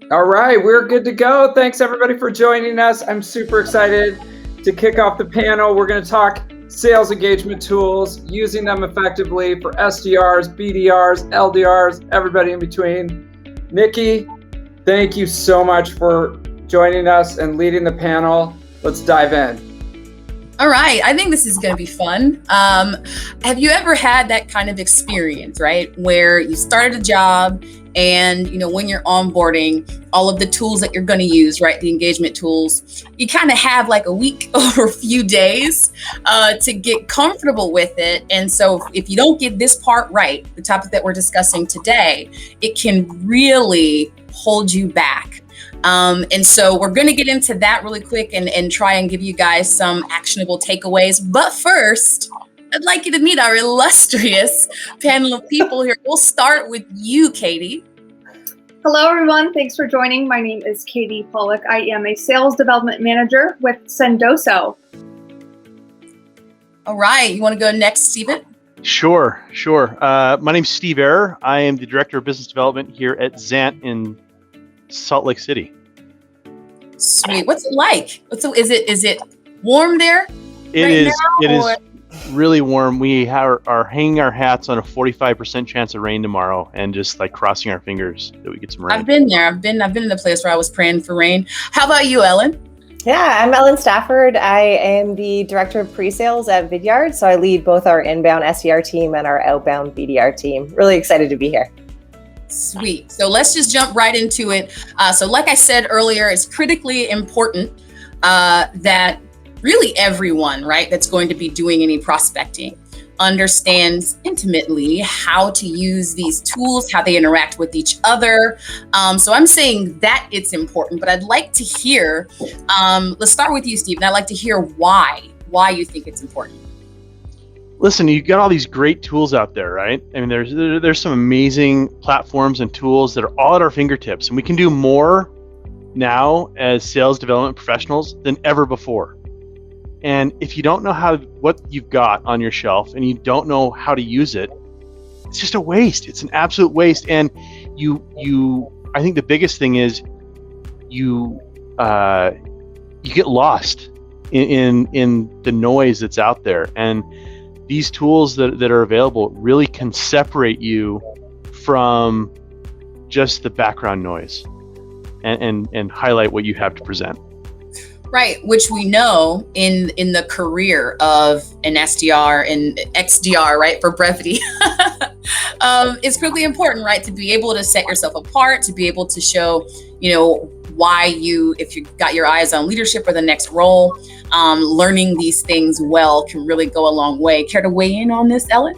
All right, we're good to go. Thanks everybody for joining us. I'm super excited to kick off the panel. We're going to talk sales engagement tools, using them effectively for SDRs, BDRs, LDRs, everybody in between. Nikki, thank you so much for joining us and leading the panel. Let's dive in. All right, I think this is going to be fun. Have you ever had that kind of experience, right? Where you started a job and, when you're onboarding, all of the tools that you're going to use, right? The engagement tools, you kind of have like a week or a few days to get comfortable with it. And so if you don't get this part right, the topic that we're discussing today, it can really hold you back. And so we're going to get into that really quick and try and give you guys some actionable takeaways. But first, I'd like you to meet our illustrious panel of people here. We'll start with you, Katie. Hello, everyone. Thanks for joining. My name is Katie Pollock. I am a sales development manager with Sendoso. All right. You want to go next, Steven? Sure. My name's Steve Error. I am the Director of Business Development here at XANT in Salt Lake City. Sweet. What's it like? Is it warm there? It is really warm. We are hanging our hats on a 45% chance of rain tomorrow, and just like crossing our fingers that we get some rain. I've been there. I've been in the place where I was praying for rain. How about you, Ellen? Yeah, I'm Ellen Stafford. I am the Director of Pre-Sales at Vidyard, so I lead both our inbound SDR team and our outbound BDR team. Really excited to be here. Sweet. So let's just jump right into it. So like I said earlier, it's critically important that really everyone, right, that's going to be doing any prospecting understands intimately how to use these tools, how they interact with each other. So I'm saying that it's important, but I'd like to hear, let's start with you, Steve, and I'd like to hear why you think it's important. Listen, you've got all these great tools out there, right? I mean, there's some amazing platforms and tools that are all at our fingertips, and we can do more now as sales development professionals than ever before. And if you don't know what you've got on your shelf and you don't know how to use it, it's just a waste. It's an absolute waste. And I think the biggest thing is you get lost in the noise that's out there. And these tools that are available really can separate you from just the background noise and highlight what you have to present. Right, which we know in the career of an SDR and XDR, right, for brevity, it's critically important, right, to be able to set yourself apart, to be able to show, why if you've got your eyes on leadership or the next role, learning these things well can really go a long way. Care to weigh in on this, Ellen?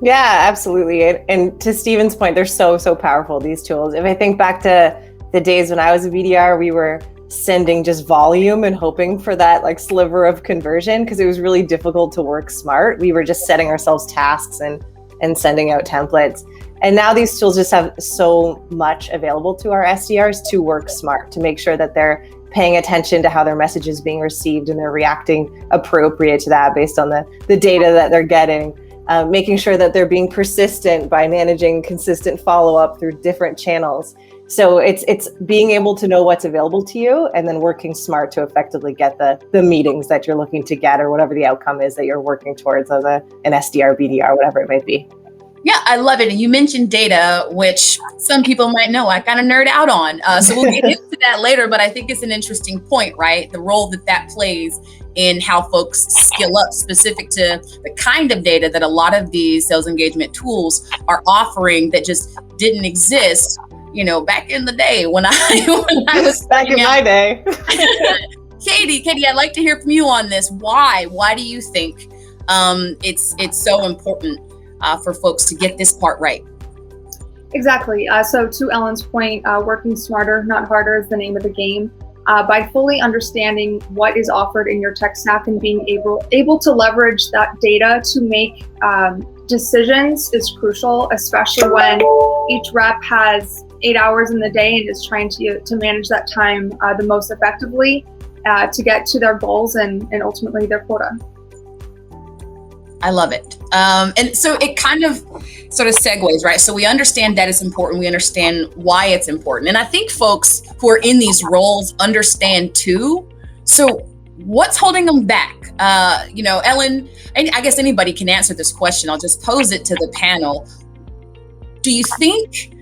Yeah, absolutely. And to Steven's point, they're so powerful, these tools. If I think back to the days when I was a BDR, we were sending just volume and hoping for that like sliver of conversion because it was really difficult to work smart. We were just setting ourselves tasks and sending out templates. And now these tools just have so much available to our SDRs to work smart, to make sure that they're paying attention to how their message is being received and they're reacting appropriate to that based on the data that they're getting. Making sure that they're being persistent by managing consistent follow-up through different channels. So it's being able to know what's available to you and then working smart to effectively get the meetings that you're looking to get or whatever the outcome is that you're working towards as an SDR, BDR, whatever it might be. Yeah, I love it. And you mentioned data, which some people might know I kind of nerd out on. So we'll get into that later, but I think it's an interesting point, right? The role that plays in how folks skill up specific to the kind of data that a lot of these sales engagement tools are offering that just didn't exist, back in the day when I was back in my day. Katie, I'd like to hear from you on this. Why do you think it's so important for folks to get this part right? Exactly. So to Ellen's point, working smarter, not harder is the name of the game. By fully understanding what is offered in your tech stack and being able to leverage that data to make decisions is crucial, especially when each rep has 8 hours in the day and is trying to manage that time the most effectively to get to their goals and ultimately their quota. I love it. And so it kind of sort of segues, right? So we understand that it's important. We understand why it's important. And I think folks who are in these roles understand too. So what's holding them back? Ellen, and I guess anybody can answer this question. I'll just pose it to the panel. Do you think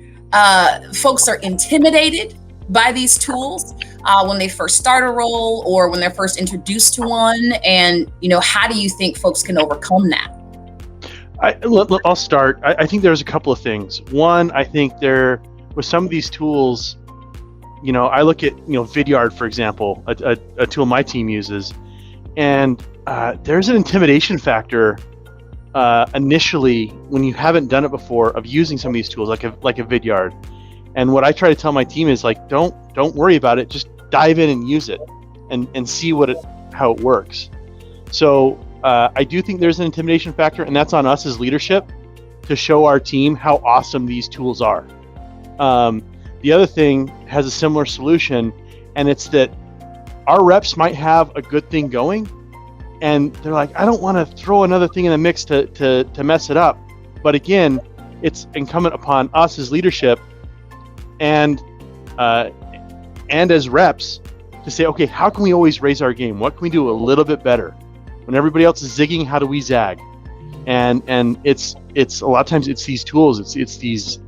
folks are intimidated by these tools when they first start a role or when they're first introduced to one? And, how do you think folks can overcome that? I'll start. I think there's a couple of things. One, I think with some of these tools, I look at, Vidyard, for example, a tool my team uses, and there's an intimidation factor initially when you haven't done it before of using some of these tools like a Vidyard. And what I try to tell my team is like, don't worry about it. Just dive in and use it and see how it works. So I do think there's an intimidation factor, and that's on us as leadership to show our team how awesome these tools are. The other thing has a similar solution, and it's that our reps might have a good thing going, and they're like, I don't want to throw another thing in the mix to mess it up. But again, it's incumbent upon us as leadership and as reps to say, okay, how can we always raise our game? What can we do a little bit better? When everybody else is zigging, how do we zag? And it's a lot of times it's these tools, it's these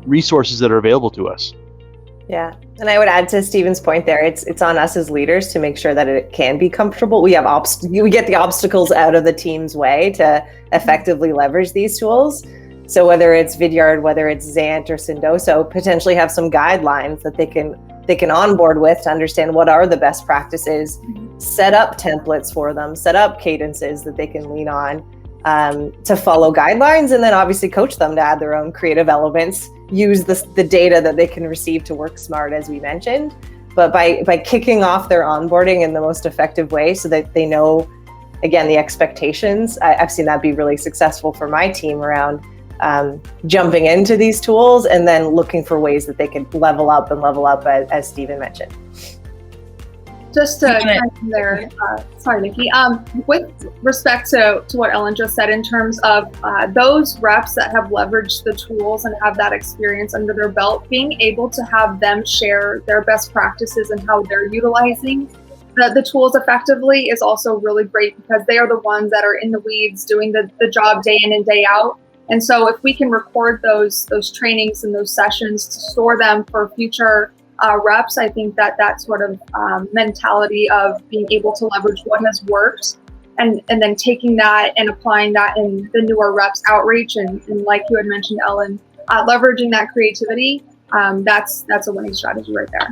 resources that are available to us. Yeah, and I would add to Stephen's point there. It's on us as leaders to make sure that it can be comfortable. We get the obstacles out of the team's way to effectively leverage these tools. So whether it's Vidyard, whether it's XANT or Sendoso, potentially have some guidelines that they can onboard with to understand what are the best practices, set up templates for them, set up cadences that they can lean on to follow guidelines, and then obviously coach them to add their own creative elements, use the data that they can receive to work smart, as we mentioned. But by kicking off their onboarding in the most effective way so that they know, again, the expectations, I've seen that be really successful for my team around jumping into these tools and then looking for ways that they can level up, as Stephen mentioned. Just to chime in there, sorry, Nikki. With respect to what Ellen just said in terms of those reps that have leveraged the tools and have that experience under their belt, being able to have them share their best practices and how they're utilizing the tools effectively is also really great, because they are the ones that are in the weeds doing the job day in and day out. And so if we can record those trainings and those sessions to store them for future reps, I think that sort of mentality of being able to leverage what has worked and then taking that and applying that in the newer reps outreach and like you had mentioned, Ellen, leveraging that creativity, that's a winning strategy right there.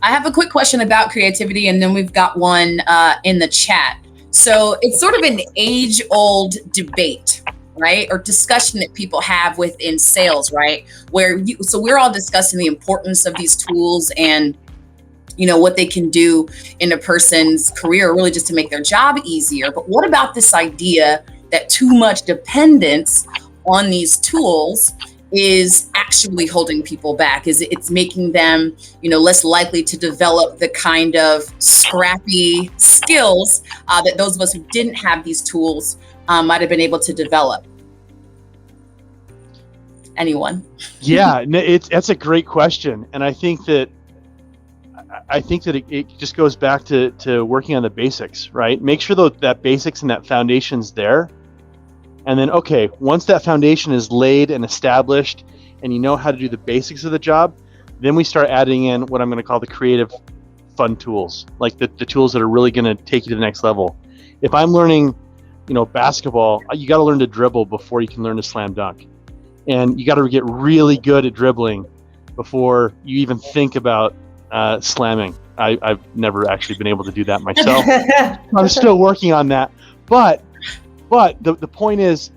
I have a quick question about creativity, and then we've got one in the chat. So it's sort of an age-old debate, right? Or discussion that people have within sales, right? So we're all discussing the importance of these tools and, what they can do in a person's career, really just to make their job easier. But what about this idea that too much dependence on these tools is actually holding people back? It's making them, less likely to develop the kind of scrappy skills that those of us who didn't have these tools might have been able to develop. Anyone? Yeah, that's a great question, and I think that it just goes back to working on the basics, right? Make sure that basics and that foundation's there, and then once that foundation is laid and established, and you know how to do the basics of the job, then we start adding in what I'm going to call the creative, fun tools, like the tools that are really going to take you to the next level. If I'm learning, basketball, you got to learn to dribble before you can learn to slam dunk. And you got to get really good at dribbling before you even think about slamming. I've never actually been able to do that myself. I'm still working on that. But the point is,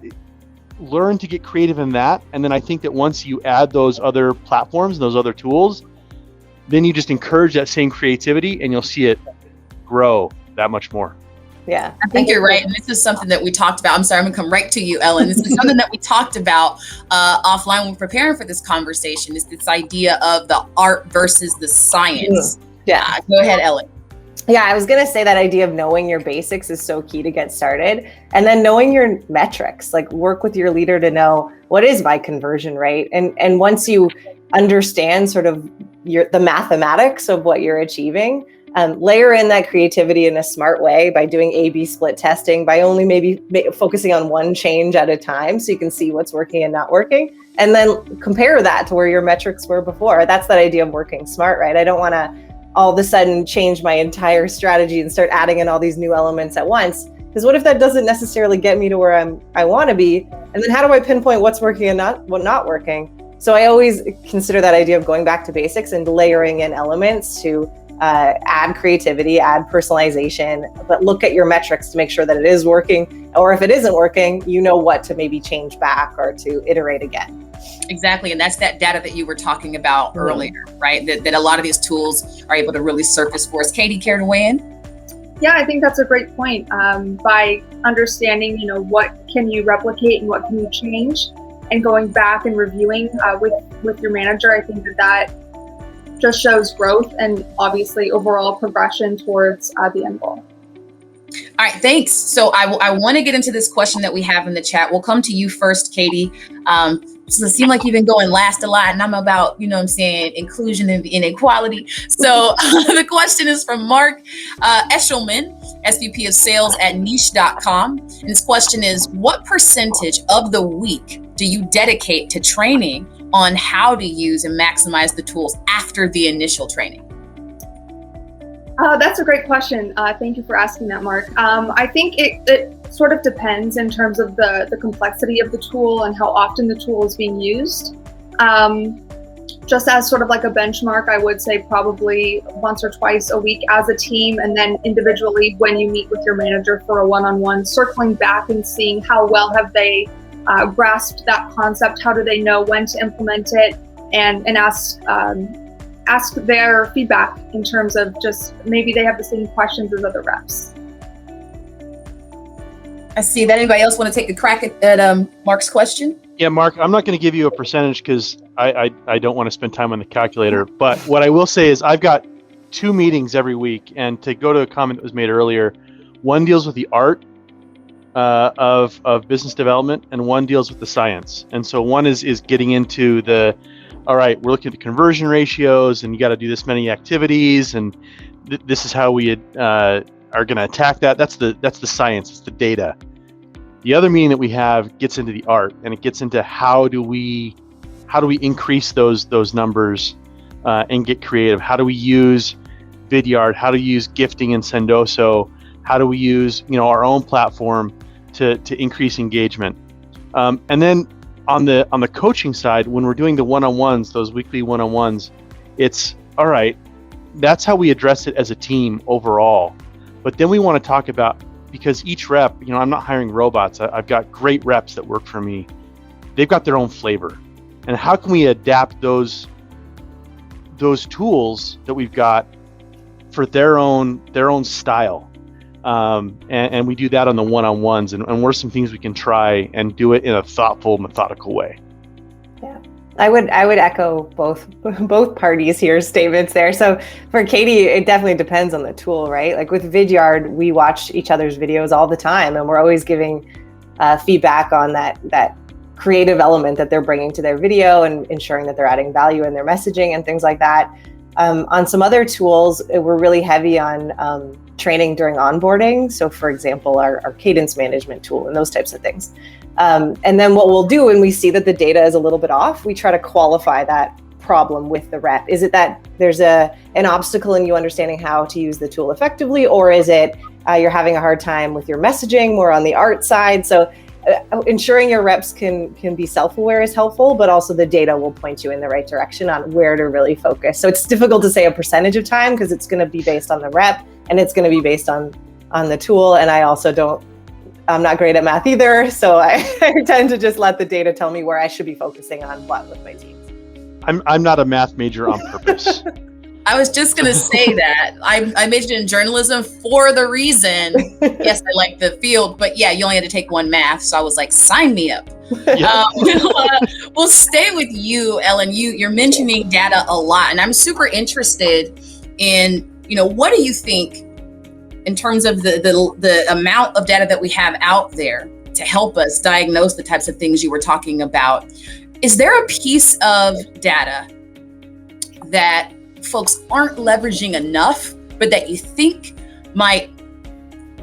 learn to get creative in that. And then I think that once you add those other platforms, those other tools, then you just encourage that same creativity and you'll see it grow that much more. Yeah, I think you're right. And this is something that we talked about. I'm sorry, I'm gonna come right to you, Ellen. This is something that we talked about offline when preparing for this conversation, is this idea of the art versus the science. Yeah. Go ahead, Ellen. Yeah, I was going to say that idea of knowing your basics is so key to get started. And then knowing your metrics, like work with your leader to know what is my conversion rate. And once you understand sort of the mathematics of what you're achieving, layer in that creativity in a smart way by doing A/B split testing, by only maybe focusing on one change at a time so you can see what's working and not working. And then compare that to where your metrics were before. That's that idea of working smart, right? I don't want to all of a sudden change my entire strategy and start adding in all these new elements at once. Because what if that doesn't necessarily get me to where I want to be? And then how do I pinpoint what's working and not working? So I always consider that idea of going back to basics and layering in elements to add creativity, add personalization, but look at your metrics to make sure that it is working. Or if it isn't working, you know what to maybe change back or to iterate again. Exactly. And that's that data that you were talking about earlier, right? That a lot of these tools are able to really surface for us. Katie, care to weigh in? Yeah, I think that's a great point. By understanding, what can you replicate and what can you change, and going back and reviewing with your manager, I think that just shows growth and obviously overall progression towards the end goal. All right, thanks. So I want to get into this question that we have in the chat. We'll come to you first, Katie. So it seems like you've been going last a lot, and I'm about, inclusion and inequality. So the question is from Mark Eshelman, SVP of Sales at Niche.com. And this question is, what percentage of the week do you dedicate to training on how to use and maximize the tools after the initial training? That's a great question. Thank you for asking that, Mark. I think it sort of depends in terms of the complexity of the tool and how often the tool is being used. Just as sort of like a benchmark, I would say probably once or twice a week as a team, and then individually when you meet with your manager for a one-on-one, circling back and seeing how well have they grasped that concept, how do they know when to implement it, and ask their feedback in terms of just maybe they have the same questions as other reps. I see that. Anybody else want to take a crack at Mark's question? Yeah, Mark, I'm not going to give you a percentage because I don't want to spend time on the calculator. But what I will say is I've got 2 meetings every week. And to go to a comment that was made earlier, one deals with the art of business development, and one deals with the science. And so one is getting into all right, we're looking at the conversion ratios, and you got to do this many activities, and this is how we are going to attack that. That's the science. It's the data. The other meeting that we have gets into the art, and it gets into how do we increase those numbers and get creative. How do we use Vidyard? How do we use gifting in Sendoso? How do we use our own platform to increase engagement? And then on the coaching side, when we're doing the one-on-ones, those weekly one-on-ones, it's all right. That's how we address it as a team overall. But then we want to talk about, because each rep, I'm not hiring robots. I've got great reps that work for me. They've got their own flavor, and how can we adapt those tools that we've got for their own style? And we do that on the one-on-ones, and what are some things we can try and do it in a thoughtful, methodical way? Yeah, I would echo both parties here statements there. So for Katie, it definitely depends on the tool, right? Like with Vidyard, we watch each other's videos all the time, and we're always giving feedback on that creative element that they're bringing to their video and ensuring that they're adding value in their messaging and things like that. On some other tools, we're really heavy on training during onboarding. So for example, our cadence management tool and those types of things. And then what we'll do when we see that the data is a little bit off, we try to qualify that problem with the rep. Is it that there's an obstacle in you understanding how to use the tool effectively, or is it you're having a hard time with your messaging, more on the art side? So ensuring your reps can be self-aware is helpful, but also the data will point you in the right direction on where to really focus. So it's difficult to say a percentage of time because it's going to be based on the rep, and it's going to be based on the tool. And I'm not great at math either. So I tend to just let the data tell me where I should be focusing on what with my teams. I'm not a math major on purpose. I was just going to say that. I majored in journalism for the reason, yes, I like the field, but yeah, you only had to take one math. So I was like, sign me up. Yeah. We'll stay with you, Ellen. You're mentioning data a lot, and I'm super interested in, what do you think in terms of the amount of data that we have out there to help us diagnose the types of things you were talking about, is there a piece of data that folks aren't leveraging enough, but that you think might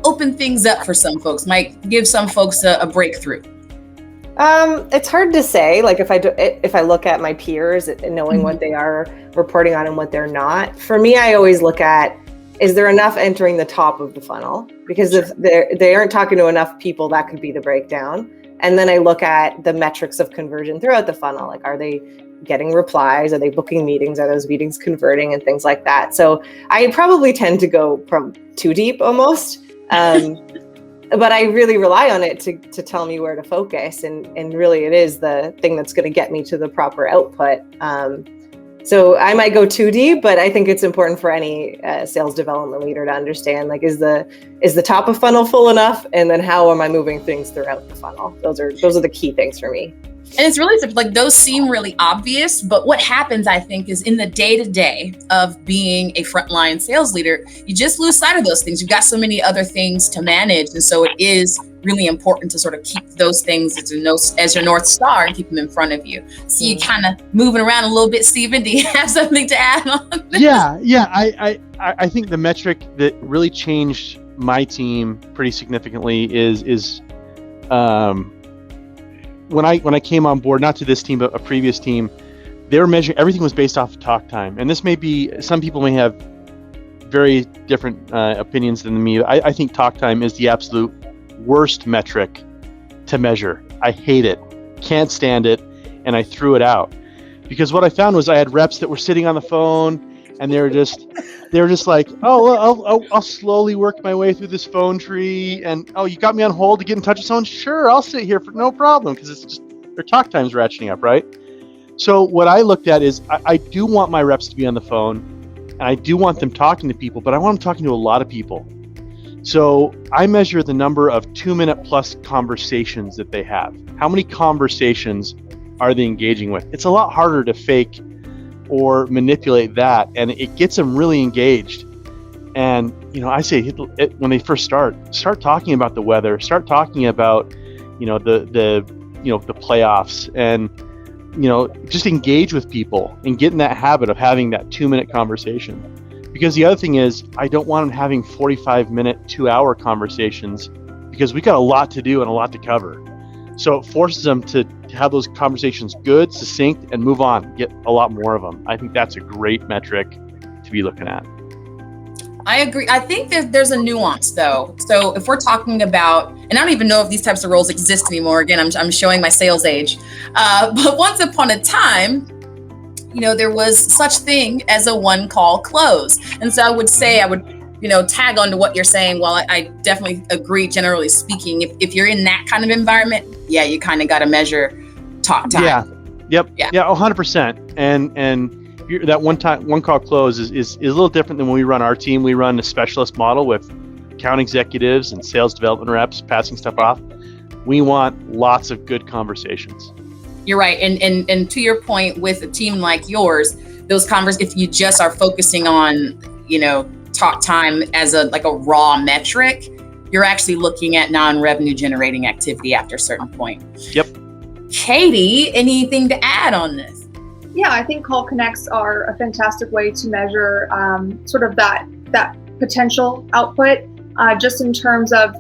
open things up for some folks, might give some folks a breakthrough? It's hard to say. Like if I look at my peers and knowing what they are reporting on and what they're not. For me, I always look at, is there enough entering the top of the funnel? Because if they aren't talking to enough people, that could be the breakdown. And then I look at the metrics of conversion throughout the funnel. Like, are they getting replies? Are they booking meetings? Are those meetings converting and things like that? So I probably tend to go too deep almost. But I really rely on it to tell me where to focus. And really it is the thing that's going to get me to the proper output. So I might go too deep, but I think it's important for any sales development leader to understand, like, is the top of funnel full enough? And then how am I moving things throughout the funnel? Those are the key things for me. And it's really like, those seem really obvious, but what happens, I think, is in the day-to-day of being a frontline sales leader, you just lose sight of those things. You've got so many other things to manage. And so it is really important to sort of keep those things as your North Star and keep them in front of you. So you kind of moving around a little bit, Steven, do you have something to add on this? Yeah. I think the metric that really changed my team pretty significantly is when I came on board, not to this team, but a previous team, they were measuring, everything was based off of talk time. And this may be, some people may have very different opinions than me. I think talk time is the absolute worst metric to measure. I hate it, can't stand it, and I threw it out. Because what I found was I had reps that were sitting on the phone and they were just like, I'll slowly work my way through this phone tree. And, you got me on hold to get in touch with someone? Sure, I'll sit here for no problem, because it's just their talk time's ratcheting up, right? So what I looked at is I do want my reps to be on the phone, and I do want them talking to people, but I want them talking to a lot of people. So I measure the number of 2-minute plus conversations that they have. How many conversations are they engaging with? It's a lot harder to fake or manipulate that, and it gets them really engaged. And I say when they first start talking about the weather, start talking about the playoffs, and just engage with people and get in that habit of having that 2-minute conversation. Because the other thing is, I don't want them having 45-minute, 2-hour conversations, because we got a lot to do and a lot to cover. So it forces them to have those conversations good, succinct, and move on, get a lot more of them. I think that's a great metric to be looking at. I agree. I think there's a nuance, though. So if we're talking about, and I don't even know if these types of roles exist anymore. Again, I'm showing my sales age. But once upon a time, there was such thing as a one-call close. And so I would tag on to what you're saying. Well, I definitely agree, generally speaking. If you're in that kind of environment, you kind of got to measure talk time. Yeah. Yep. Yeah. 100%. And that one call close is a little different than when we run our team. We run a specialist model with account executives and sales development reps passing stuff off. We want lots of good conversations. You're right. And to your point, with a team like yours, those if you just are focusing on, talk time as a raw metric, you're actually looking at non-revenue generating activity after a certain point. Yep. Katie, anything to add on this? Yeah, I think call connects are a fantastic way to measure sort of that potential output, just in terms of,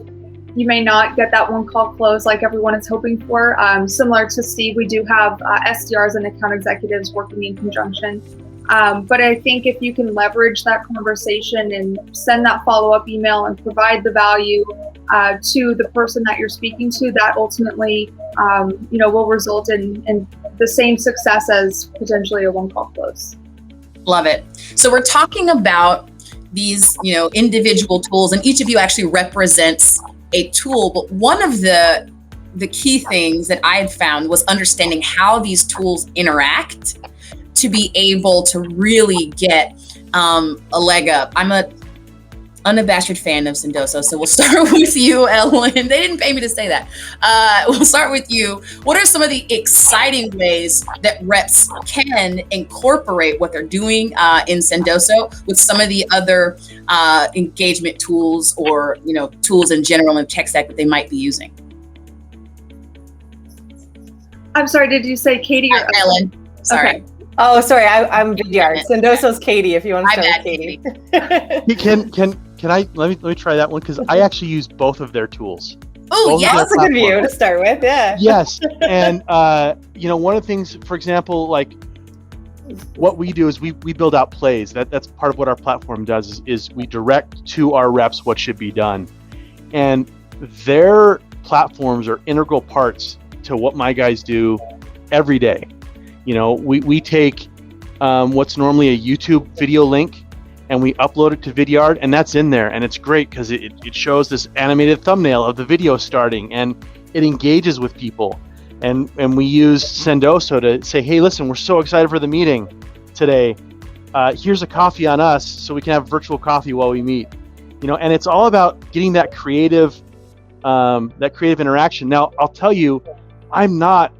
you may not get that one call close like everyone is hoping for. Similar to Steve, we do have SDRs and account executives working in conjunction. But I think if you can leverage that conversation and send that follow-up email and provide the value to the person that you're speaking to, that ultimately will result in the same success as potentially a one-call close. Love it. So we're talking about these individual tools, and each of you actually represents a tool. But one of the key things that I had found was understanding how these tools interact to be able to really get a leg up. I'm unabashed fan of Sendoso. So we'll start with you, Ellen. They didn't pay me to say that. We'll start with you. What are some of the exciting ways that reps can incorporate what they're doing in Sendoso with some of the other engagement tools or tools in general in tech stack that they might be using? I'm sorry, did you say Katie or Ellen? Sorry. Okay. Oh, sorry, I'm Vidyard. Sendoso's Katie, if you want to start with Katie. Can I let me try that one, because I actually use both of their tools. Oh, yeah, that's a good view to start with. Yeah. Yes, and one of the things, for example, like what we do is we build out plays. That's part of what our platform does is we direct to our reps what should be done, and their platforms are integral parts to what my guys do every day. We take what's normally a YouTube video link and we upload it to Vidyard, and that's in there, and it's great because it shows this animated thumbnail of the video starting, and it engages with people. And we use Sendoso to say, hey, listen, we're so excited for the meeting today. Here's a coffee on us so we can have virtual coffee while we meet. And it's all about getting that creative interaction. Now, I'll tell you, I'm not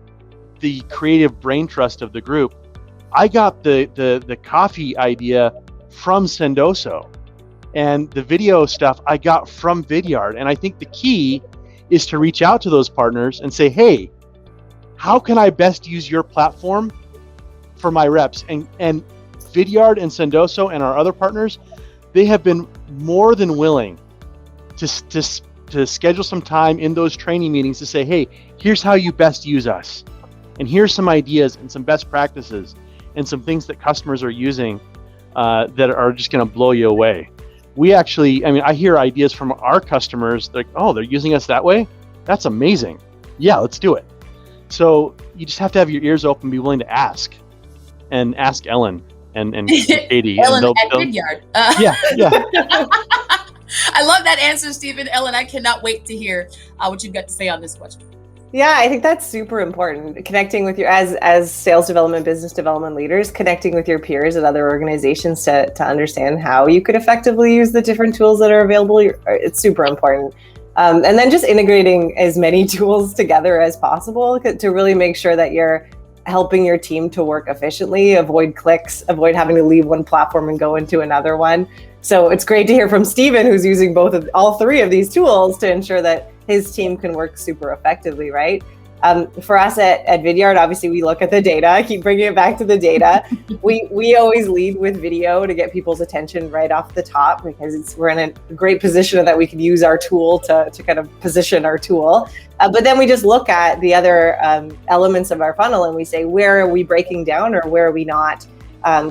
the creative brain trust of the group. I got the coffee idea from Sendoso, and the video stuff I got from Vidyard. And I think the key is to reach out to those partners and say, hey, how can I best use your platform for my reps? And Vidyard and Sendoso and our other partners, they have been more than willing to schedule some time in those training meetings to say, hey, here's how you best use us. And here's some ideas and some best practices and some things that customers are using that are just going to blow you away. We actually, I hear ideas from our customers like, oh, they're using us that way? That's amazing. Yeah, let's do it. So you just have to have your ears open, be willing to ask, and ask Ellen and Katie. Ellen and at Vidyard. Yeah. I love that answer, Stephen. Ellen, I cannot wait to hear what you've got to say on this question. Yeah, I think that's super important. Connecting with your, as sales development, business development leaders, connecting with your peers at other organizations to understand how you could effectively use the different tools that are available. It's super important. And then just integrating as many tools together as possible to really make sure that you're helping your team to work efficiently, avoid clicks, avoid having to leave one platform and go into another one. So it's great to hear from Stephen, who's using all three of these tools to ensure that his team can work super effectively, right? For us at Vidyard, obviously we look at the data. I keep bringing it back to the data. We always lead with video to get people's attention right off the top, because we're in a great position that we can use our tool to kind of position our tool. But then we just look at the other elements of our funnel and we say, where are we breaking down or where are we not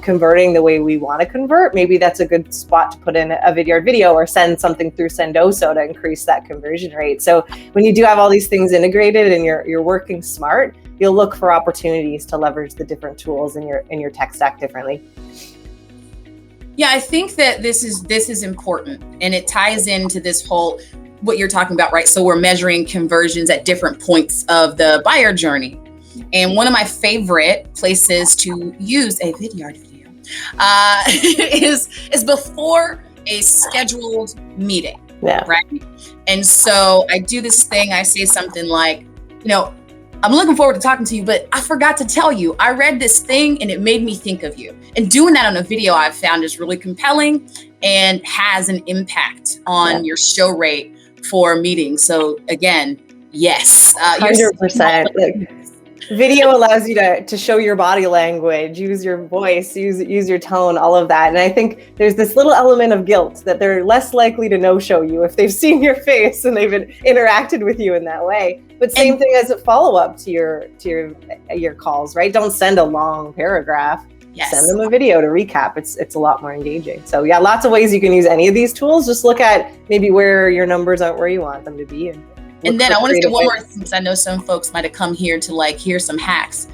converting the way we want to convert? Maybe that's a good spot to put in a Vidyard video or send something through Sendoso to increase that conversion rate. So when you do have all these things integrated and you're working smart, you'll look for opportunities to leverage the different tools in your tech stack differently. Yeah, I think that this is important, and it ties into this whole what you're talking about, right? So we're measuring conversions at different points of the buyer journey. And one of my favorite places to use a Vidyard video is before a scheduled meeting, right? And so I do this thing, I say something like, I'm looking forward to talking to you, but I forgot to tell you, I read this thing and it made me think of you. And doing that on a video I've found is really compelling and has an impact on your show rate for meetings. So again, yes. 100%. Video allows you to show your body language, use your voice, use your tone, all of that. And I think there's this little element of guilt that they're less likely to no-show you if they've seen your face and they've interacted with you in that way. But same thing as a follow-up to your calls, right? Don't send a long paragraph. Yes. Send them a video to recap. It's a lot more engaging. So yeah, lots of ways you can use any of these tools. Just look at maybe where your numbers aren't where you want them to be. And then I want to say one more, since I know some folks might have come here to hear some hacks.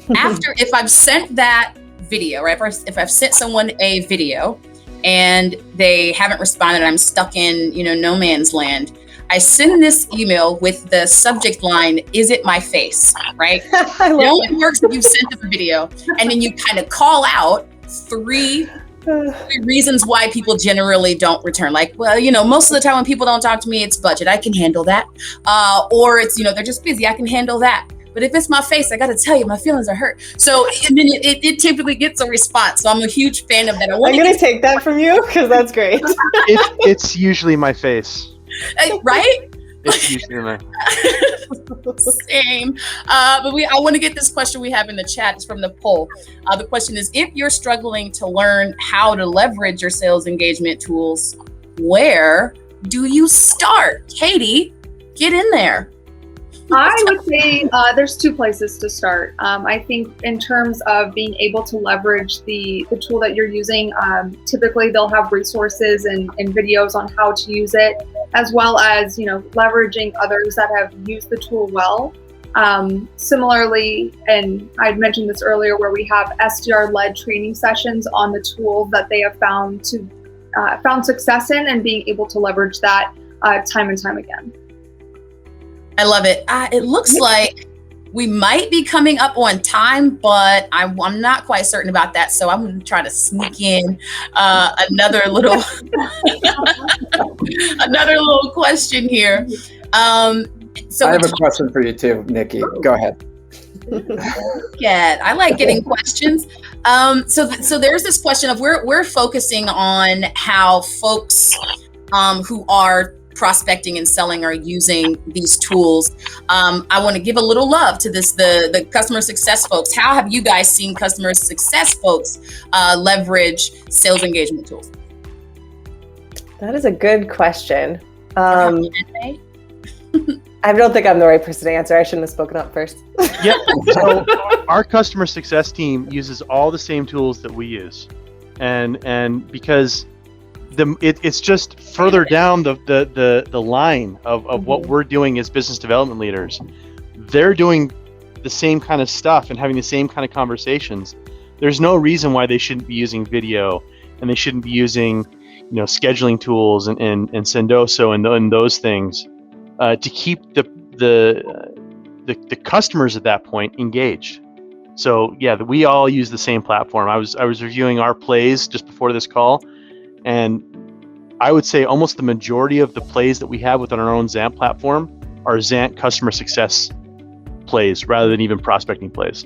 If I've sent that video, right? If I've sent someone a video and they haven't responded, I'm stuck in, no man's land. I send this email with the subject line, "Is it my face?" Right? It only works if you've sent them a video, and then you kind of call out 3 reasons why people generally don't return. Like, well, most of the time when people don't talk to me, it's budget. I can handle that. Or it's, they're just busy. I can handle that. But if it's my face, I got to tell you, my feelings are hurt. So and then it typically gets a response. So I'm a huge fan of that. I'm going to take that from you because that's great. It's usually my face. Right? It's usually my same. But I want to get this question we have in the chat. It's from the poll. The question is, if you're struggling to learn how to leverage your sales engagement tools, where do you start? Katie, get in there. I would say there's two places to start. I think in terms of being able to leverage the tool that you're using, typically they'll have resources and videos on how to use it, as well as, leveraging others that have used the tool well. Similarly, and I'd mentioned this earlier, where we have SDR-led training sessions on the tool that they have found success in, and being able to leverage that time and time again. I love it. It looks like we might be coming up on time, but I'm not quite certain about that. So I'm going to try to sneak in another little question here. So I have a question for you too, Nikki. Go ahead. Yeah, I like getting questions. So there's this question of we're focusing on how folks who are prospecting and selling are using these tools. I want to give a little love to the customer success folks. How have you guys seen customer success folks leverage sales engagement tools? That is a good question. I don't think I'm the right person to answer. I shouldn't have spoken up first. Yep. So our customer success team uses all the same tools that we use, and because it's just further down the line of what we're doing as business development leaders. They're doing the same kind of stuff and having the same kind of conversations. There's no reason why they shouldn't be using video, and they shouldn't be using scheduling tools and Sendoso and those things to keep the customers at that point engaged. So yeah, we all use the same platform. I was reviewing our plays just before this call, and I would say almost the majority of the plays that we have within our own XANT platform are XANT customer success plays rather than even prospecting plays.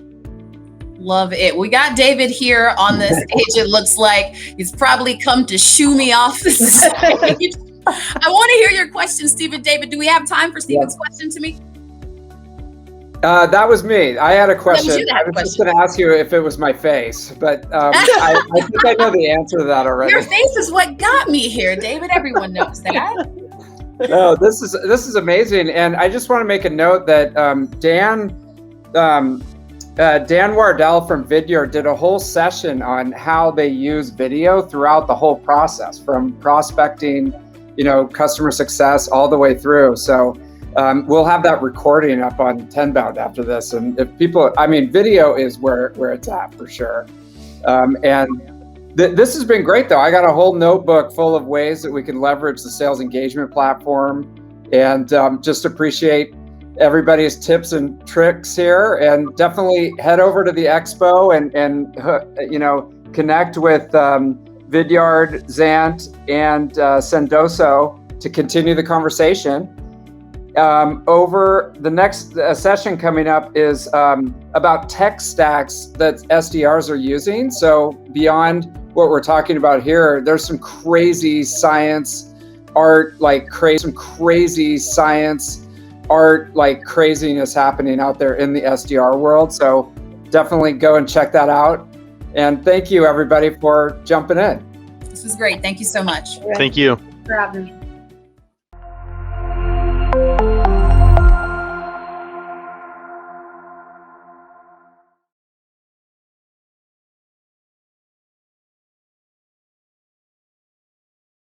Love it. We got David here on the stage. It looks like he's probably come to shoo me off the stage. I want to hear your question, Stephen. David, do we have time for Stephen's question to me? That was me. I had a question. I was just going to ask you if it was my face, but I think I know the answer to that already. Your face is what got me here, David. Everyone knows that. No, this is amazing, and I just want to make a note that Dan Wardell from Vidyard did a whole session on how they use video throughout the whole process, from prospecting, customer success, all the way through. So. We'll have that recording up on Tenbound after this, and if people, video is where it's at for sure. This has been great though. I got a whole notebook full of ways that we can leverage the sales engagement platform, and just appreciate everybody's tips and tricks here. And definitely head over to the expo and connect with Vidyard, XANT, and Sendoso to continue the conversation. Over the next session coming up is about tech stacks that SDRs are using. So beyond what we're talking about here, there's some crazy science art, some crazy science art, craziness happening out there in the SDR world. So definitely go and check that out. And thank you everybody for jumping in. This was great. Thank you so much. Thank you for having me.